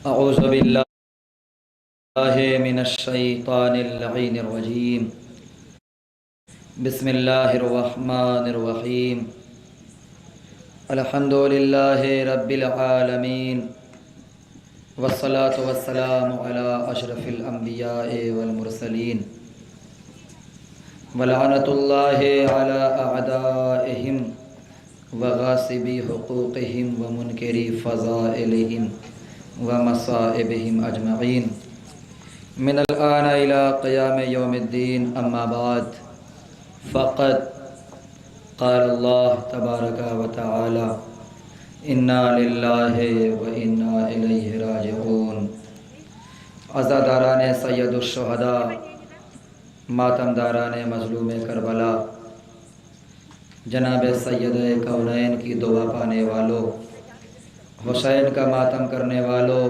اعوذ باللہ من الشیطان اللعین الرجیم بسم اللہ الرحمن الرحیم الحمد للہ رب العالمین والصلاة والسلام علی اشرف الانبیاء والمرسلین ولعنت اللہ علی اعدائہم وغاصبی حقوقہم ومنکری فضائلہم ومصائبہم اجمعین من الآن إلى قیام یوم الدین اما بعد فقد قال اللہ تبارک و تعالی انا للہ و انا الیہ راجعون۔ عزاداران سید الشہداء، ماتمداران مظلوم کربلا، جناب سید کونین کی دعا پانے والوں، حسین کا ماتم کرنے والوں،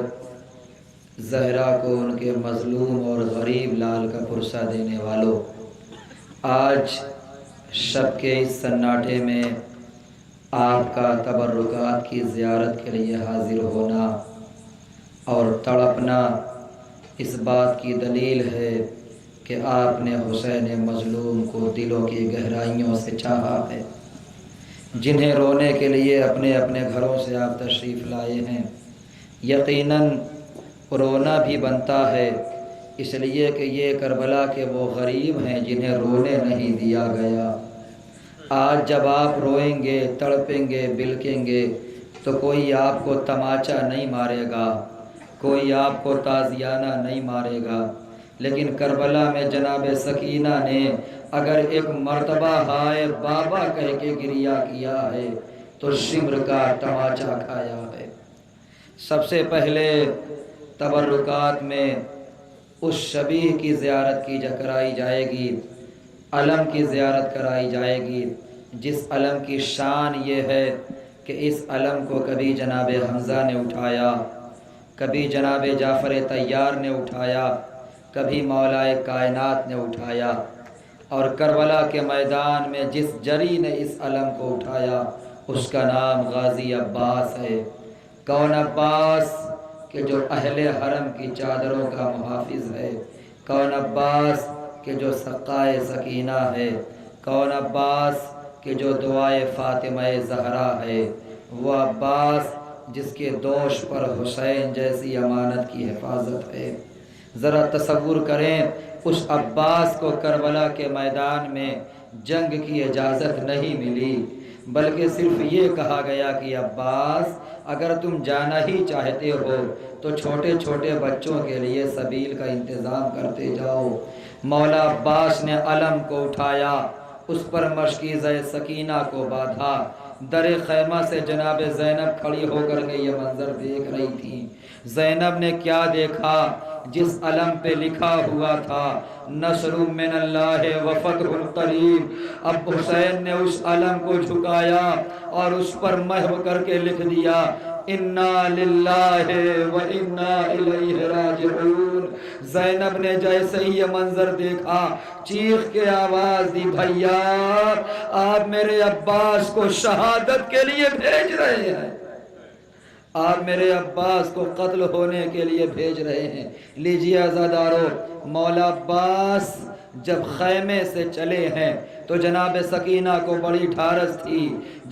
زہرا کو ان کے مظلوم اور غریب لال کا پرسہ دینے والوں، آج شب کے اس سناٹے میں آپ کا تبرکات کی زیارت کے لیے حاضر ہونا اور تڑپنا اس بات کی دلیل ہے کہ آپ نے حسین مظلوم کو دلوں کی گہرائیوں سے چاہا ہے۔ جنہیں رونے کے لیے اپنے اپنے گھروں سے آپ تشریف لائے ہیں، یقیناً رونا بھی بنتا ہے، اس لیے کہ یہ کربلا کے وہ غریب ہیں جنہیں رونے نہیں دیا گیا۔ آج جب آپ روئیں گے، تڑپیں گے، بلکیں گے تو کوئی آپ کو تماچا نہیں مارے گا، کوئی آپ کو تازیانہ نہیں مارے گا، لیکن کربلا میں جناب سکینہ نے اگر ایک مرتبہ ہائے بابا کہہ کے گریہ کیا ہے تو شمر کا تماچا کھایا ہے۔ سب سے پہلے تبرکات میں اس شبیہ کی زیارت کرائی جائے گی، علم کی زیارت کرائی جائے گی جس علم کی شان یہ ہے کہ اس علم کو کبھی جناب حمزہ نے اٹھایا، کبھی جناب جعفر طیار نے اٹھایا، کبھی مولا کائنات نے اٹھایا، اور کربلا کے میدان میں جس جری نے اس علم کو اٹھایا اس کا نام غازی عباس ہے۔ کون عباس کہ جو اہل حرم کی چادروں کا محافظ ہے، کون عباس کہ جو سقائے سکینہ ہے، کون عباس کہ جو دعائے فاطمہ زہرا ہے، وہ عباس جس کے دوش پر حسین جیسی امانت کی حفاظت ہے۔ ذرا تصور کریں، اس عباس کو کربلا کے میدان میں جنگ کی اجازت نہیں ملی، بلکہ صرف یہ کہا گیا کہ عباس اگر تم جانا ہی چاہتے ہو تو چھوٹے چھوٹے بچوں کے لیے سبیل کا انتظام کرتے جاؤ۔ مولا عباس نے علم کو اٹھایا، اس پر مشکیزہ سکینہ کو باندھا۔ در خیمہ سے جناب زینب کھڑی ہو کر کے یہ منظر دیکھ رہی تھی۔ زینب نے کیا دیکھا؟ جس علم پہ لکھا ہوا تھا نصر من اللہ و فتح قریب، اب حسین نے اس علم کو جھکایا اور اس پر محو کر کے لکھ دیا انا للہ و انا الیہ راجعون۔ زینب نے جیسے ہی یہ منظر دیکھا چیخ کے آواز دی، بھیا آپ میرے عباس کو شہادت کے لیے بھیج رہے ہیں، آپ میرے عباس کو قتل ہونے کے لیے بھیج رہے ہیں۔ لیجیے عزادارو، مولا عباس جب خیمے سے چلے ہیں تو جناب سکینہ کو بڑی ڈھارس تھی،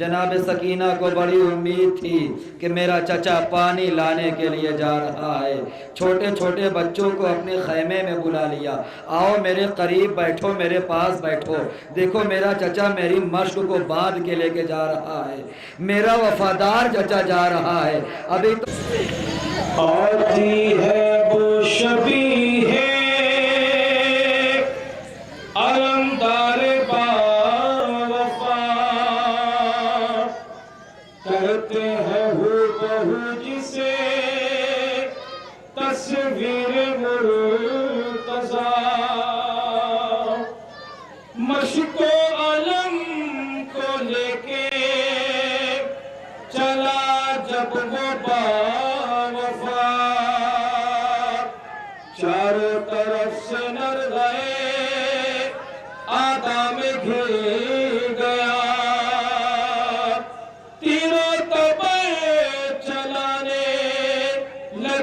جناب سکینہ کو بڑی امید تھی کہ میرا چچا پانی لانے کے لیے جا رہا ہے۔ چھوٹے چھوٹے بچوں کو اپنے خیمے میں بلا لیا، آؤ میرے قریب بیٹھو، میرے پاس بیٹھو، دیکھو میرا چچا میری مشق کو باندھ کے لے کے جا رہا ہے، میرا وفادار چچا جا رہا ہے۔ ابھی تو آتی ہے وہ شبیہ علمدار با وفا، کرتے ہیں ہو بہو جسے تصویر مرتضی، مشک و علم کو لے کے چلا جب وہ با وفا، چاروں طرف سے نر گئے آدم گھر گیا، تیروں تبر چلانے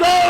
2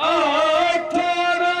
18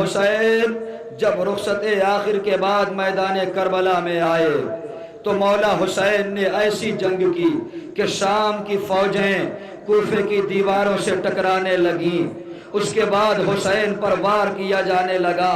حسین جب رخصت آخر کے بعد میدان کربلا میں آئے تو مولا حسین نے ایسی جنگ کی کہ شام کی فوجیں کوفے کی دیواروں سے ٹکرانے لگیں. اس کے بعد حسین پر وار کیا جانے لگا،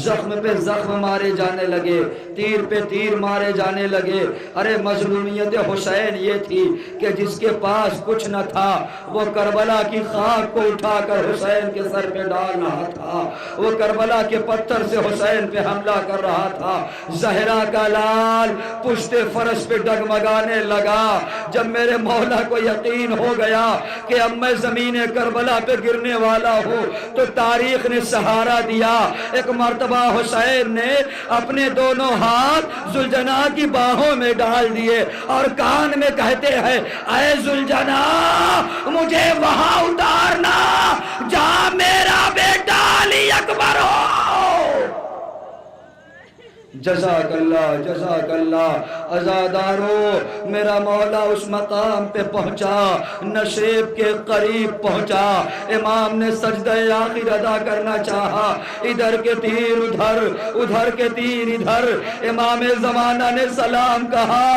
زخم پہ زخم مارے جانے لگے، تیر پہ تیر مارے جانے لگے. ارے مظلومیت حسین یہ تھی کہ جس کے پاس کچھ نہ تھا وہ کربلا کی خاک کو اٹھا کر حسین کے سر پہ ڈال رہا تھا، وہ کربلا کے پتھر سے حسین پہ حملہ کر رہا تھا. زہرا کا لال پشت فرش پہ ڈگمگانے لگا. جب میرے مولا کو یقین ہو گیا کہ اب میں زمین کربلا پہ گرنے والا ہوں تو تاریخ نے سہارا دیا. ایک مرتبہ حسین نے اپنے دونوں ہاتھ ذوالجنا کی باہوں میں ڈال دیے اور کان میں کہتے ہیں اے ذوالجنا مجھے وہاں اتارنا جہاں میرا بیٹا علی اکبر ہو. جزاک اللہ عزادارو، میرا مولا اس مقام پہ پہنچا، نشیب کے قریب پہنچا. امام نے سجدہ آخر ادا کرنا چاہا، ادھر کے تیر ادھر، ادھر کے تیر ادھر. امام زمانہ نے سلام کہا،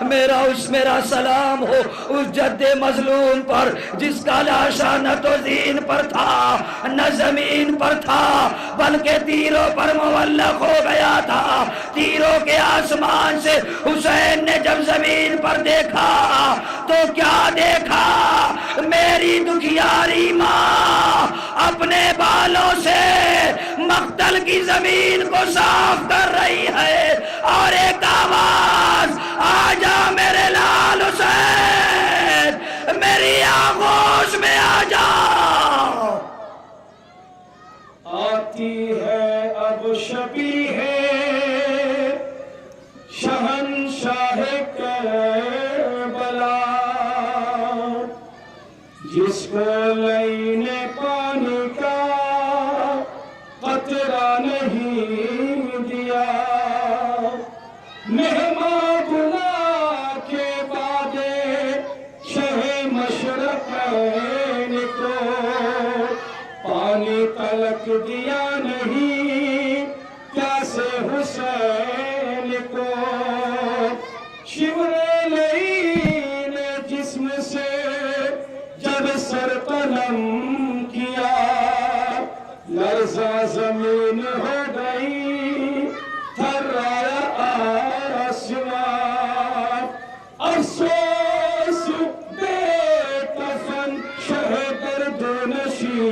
میرا سلام ہو اس جد مظلوم پر جس کا لاشا نہ تو زین پر تھا نہ زمین پر تھا بلکہ تیروں پر معلق ہو گیا تھا. تیروں کے آسمان سے حسین نے جب زمین پر دیکھا تو کیا دیکھا؟ میری دکھیاری ماں اپنے بالوں سے مقتل کی زمین کو صاف کر رہی ہے اور ایک آواز، آجا میرے لال حسین، میری آغوش میں آجا. آتی ہے اب شبیہ شہنشاہ کربلا، جس کو لینے پانی کا قطرہ نہیں دیا. مہمان بلا کے بعد شہ مشرقین کو پانی تلک دیا نہیں پیاسے حسین کو. شیورے لئی نے جسم سے جب سر قلم کیا، لرزہ زمین ہو گئی تھرایا آسمان. افسوس بے کفن شہ درد نشی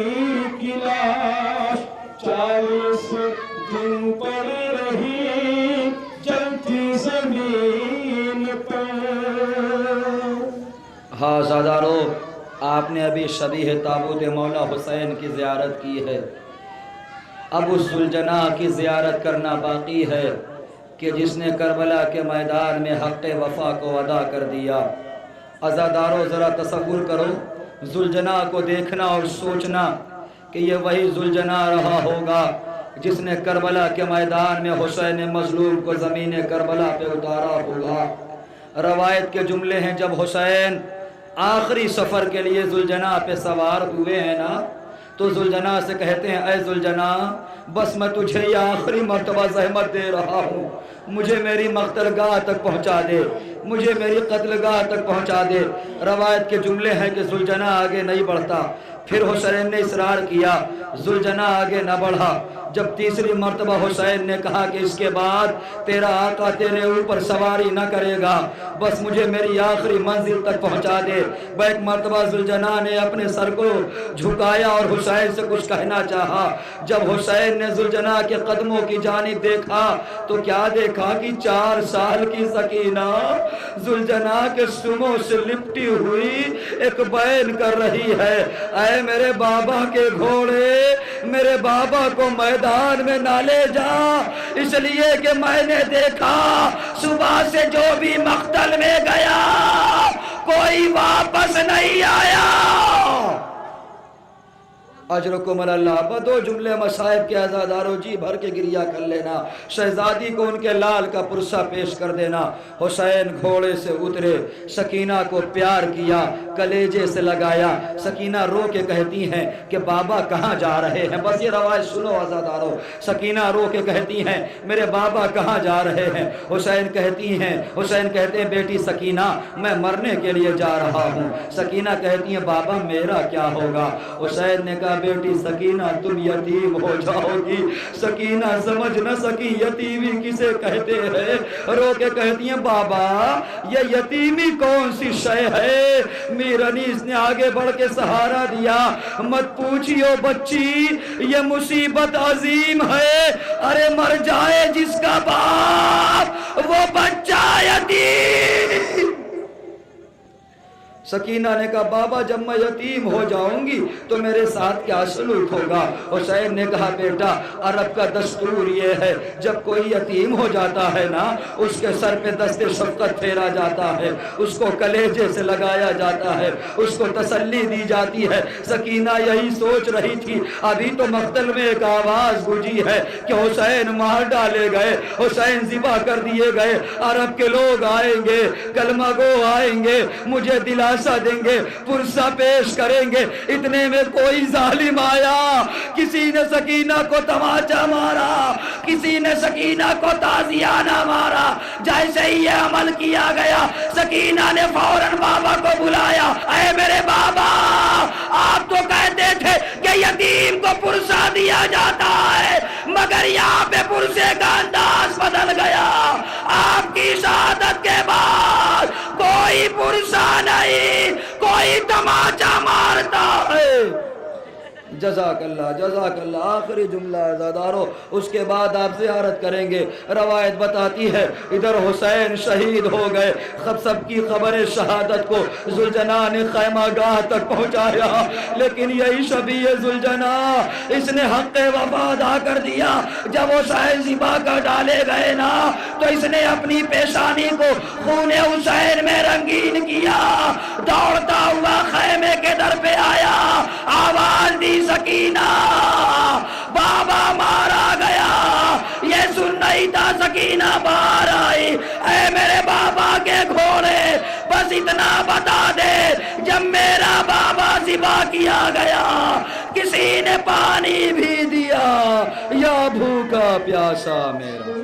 کی لاش 40 دن پڑی رہی جلتی زمین پر. ہاں زادارو، آپ نے ابھی شبیہ تابوت مولا حسین کی زیارت کی ہے. اب اس ذوالجنا کی زیارت کرنا باقی ہے کہ جس نے کربلا کے میدان میں حق وفا کو ادا کر دیا. عزادارو ذرا تصور کرو، ذوالجنا کو دیکھنا اور سوچنا کہ یہ وہی ذوالجنا رہا ہوگا جس نے کربلا کے میدان میں حسین مظلوم کو زمین کربلا پہ اتارا ہوگا. روایت کے جملے ہیں جب حسین آخری سفر کے لیے ذوالجنا پہ سوار ہوئے ہیں نا تو ذوالجنا سے کہتے ہیں اے ذوالجنا بس میں تجھے یہ آخری مرتبہ زحمت دے رہا ہوں، مجھے میری مقتل گاہ تک پہنچا دے، مجھے میری قتل گاہ تک پہنچا دے. روایت کے جملے ہیں کہ ذوالجنا آگے نہیں بڑھتا. پھر حسین نے اصرار کیا، ذوالجنا آگے نہ بڑھا. جب تیسری مرتبہ حسین نے کہا کہ اس کے بعد تیرا آقا تیرے اوپر سواری نہ کرے گا، بس مجھے میری آخری منزل تک پہنچا دے. ایک مرتبہ ذوالجنا نے اپنے سر کو جھکایا اور حسین سے کچھ کہنا چاہا. جب حسین نے ذوالجنا کے قدموں کی جانب دیکھا تو کیا دیکھا کہ 4 سال کی سکینہ ذوالجنا کے سموں سے لپٹی ہوئی ایک بیان کر رہی ہے، اے میرے بابا کے گھوڑے، میرے بابا کو میدان میں نہ لے جا، اس لیے کہ میں نے دیکھا صبح سے جو بھی مقتل میں گیا کوئی واپس نہیں آیا. اجرکم اللہ۔ دو جملے مصائب کے عزادارو جی بھر کے گریہ کر لینا۔ شہزادی کو ان کے لال کا پرسہ پیش کر دینا۔ حسین گھوڑے سے اترے، سکینہ کو پیار کیا، کلیجے سے لگایا۔ سکینہ رو کے کہتی ہیں کہ بابا کہاں جا رہے ہیں؟ بس یہ روایت سنو عزادارو۔ سکینہ رو کے کہتی ہیں میرے بابا کہاں جا رہے ہیں؟ حسین کہتے ہیں بیٹی سکینہ میں مرنے کے لیے جا رہا ہوں۔ سکینہ کہتی ہیں بابا میرا کیا ہوگا؟ حسین نے کہا بیٹی سکینہ تم یتیم ہو جاؤ گی۔ سکینہ سمجھ نہ سکی یتیمی کسے کہتے ہیں، رو کے کہتی ہیں بابا یہ یتیمی کون سی شے ہے؟ میر انیس نے آگے بڑھ کے سہارا دیا، مت پوچھیو بچی یہ مصیبت عظیم ہے، ارے مر جائے جس کا باپ وہ بچہ یتیم۔ سکینہ نے کہا بابا جب میں یتیم ہو جاؤں گی تو میرے ساتھ کیا سلوک ہوگا؟ حسین نے کہا بیٹا عرب کا دستور یہ ہے جب کوئی یتیم ہو جاتا ہے نا اس کے سر پہ دست شفقت پھیرا جاتا ہے، اس کو کلیجے سے لگایا جاتا ہے، اس کو تسلی دی جاتی ہے۔ سکینہ یہی سوچ رہی تھی، ابھی تو مقتل میں ایک آواز گونجی ہے کہ حسین مار ڈالے گئے، حسین ذبح کر دیے گئے، عرب کے لوگ آئیں گے، کلمہ گو آئیں گے، مجھے دلاسا دیں گے، پرسہ پیش کریں گے۔ اتنے میں کوئی ظالم آیا، کسی نے سکینہ کو تماچا مارا، کسی نے سکینہ کو تازیانہ مارا۔ جیسے ہی یہ عمل کیا گیا سکینہ نے فوراً بابا کو بلایا، اے میرے بابا آپ تو کہتے تھے کہ یتیم کو پرسہ دیا جاتا ہے مگر یہاں پہ پرسے کا انداز بدل گیا، آپ کی شہادت کے بعد کوئی پرسہ نہیں، کوئی تماچا مارتا ہے۔ جزاک اللہ۔ آخری جملہ عزادارو، اس کے بعد آپ زیارت کریں گے۔ روایت بتاتی ہے ادھر حسین شہید ہو گئے، سب کی خبر شہادت کو ذوالجناح نے خیمہ گاہ تک پہنچایا، لیکن یہی شبیہ ذوالجناح اس نے حق وفا ادا کر دیا۔ جب حسین ذبح کر ڈالے گئے نا تو اس نے اپنی پیشانی کو خون حسین میں رنگین کیا، دوڑتا ہوا خیمے کے در پہ آیا، آواز دی سکینہ بابا مارا گیا۔ یہ سن نہیں تھا سکینہ باہر آئی، اے میرے بابا کے گھوڑے بس اتنا بتا دے جب میرا بابا ذبح کیا گیا کسی نے پانی بھی دیا یا بھوکا پیاسا میرا